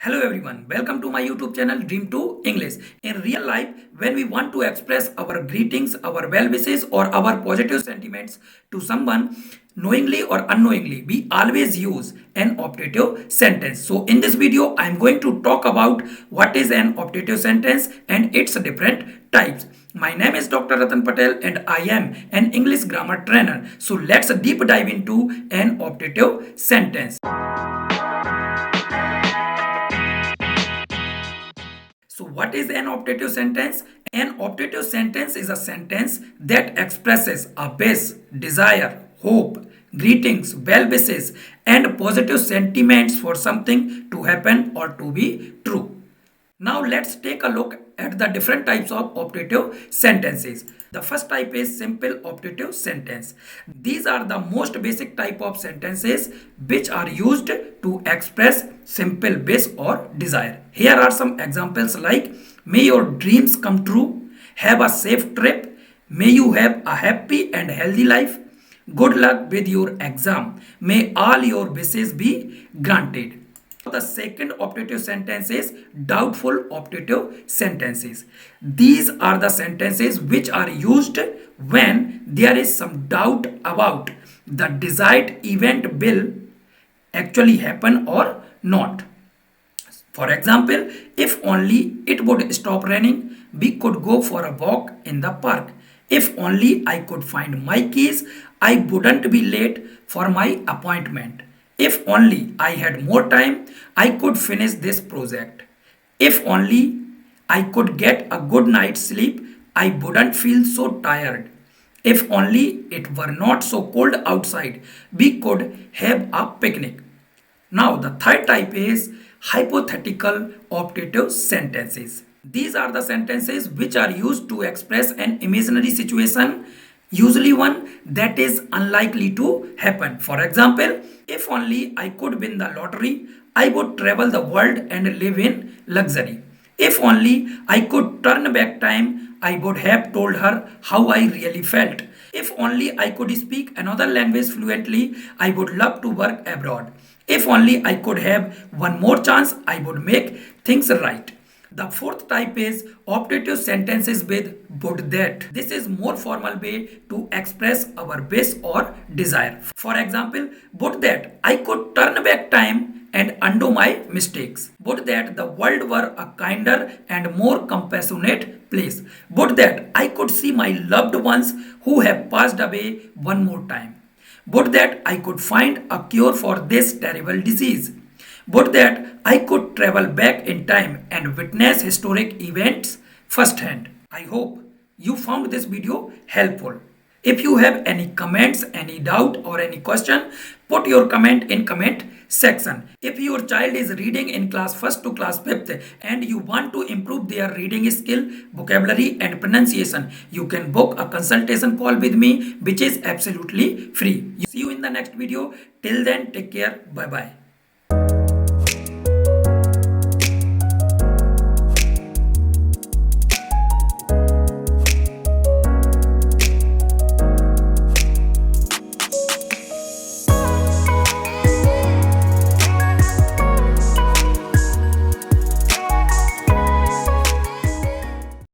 Hello everyone, welcome to my YouTube channel Dream to English. In real life, when we want to express our greetings, our well wishes or our positive sentiments to someone, knowingly or unknowingly, we always use an optative sentence. So in this video, I am going to talk about what is an optative sentence and its different types. My name is Dr. Ratan Patel and I am an English grammar trainer. So let's deep dive into an optative sentence. So what is an optative sentence? An optative sentence is a sentence that expresses a wish, desire, hope, greetings, well wishes, and positive sentiments for something to happen or to be true. Now let's take a look at the different types of optative sentences. The first type is simple optative sentence. These are the most basic type of sentences which are used to express simple wish or desire. Here are some examples like may your dreams come true, have a safe trip, may you have a happy and healthy life, good luck with your exam, may all your wishes be granted. The second optative sentence is doubtful optative sentences. These are the sentences which are used when there is some doubt about the desired event will actually happen or not. For example, if only it would stop raining, we could go for a walk in the park. If only I could find my keys, I wouldn't be late for my appointment. If only I had more time, I could finish this project. If only I could get a good night's sleep, I wouldn't feel so tired. If only it were not so cold outside, we could have a picnic. Now the third type is hypothetical optative sentences. These are the sentences which are used to express an imaginary situation, usually one that is unlikely to happen. For example, if only I could win the lottery, I would travel the world and live in luxury. If only I could turn back time, I would have told her how I really felt. If only I could speak another language fluently, I would love to work abroad. If only I could have one more chance, I would make things right. The fourth type is optative sentences with would that. This is more formal way to express our wish or desire. For example, would that I could turn back time and undo my mistakes. Would that the world were a kinder and more compassionate place. Would that I could see my loved ones who have passed away one more time. Would that I could find a cure for this terrible disease. Would that I could travel back in time and witness historic events firsthand. I hope you found this video helpful. If you have any comments, any doubt or any question, put your comment in comment section. If your child is reading in class 1st to class 5th and you want to improve their reading skill, vocabulary and pronunciation, you can book a consultation call with me which is absolutely free. See you in the next video. Till then, take care. Bye bye.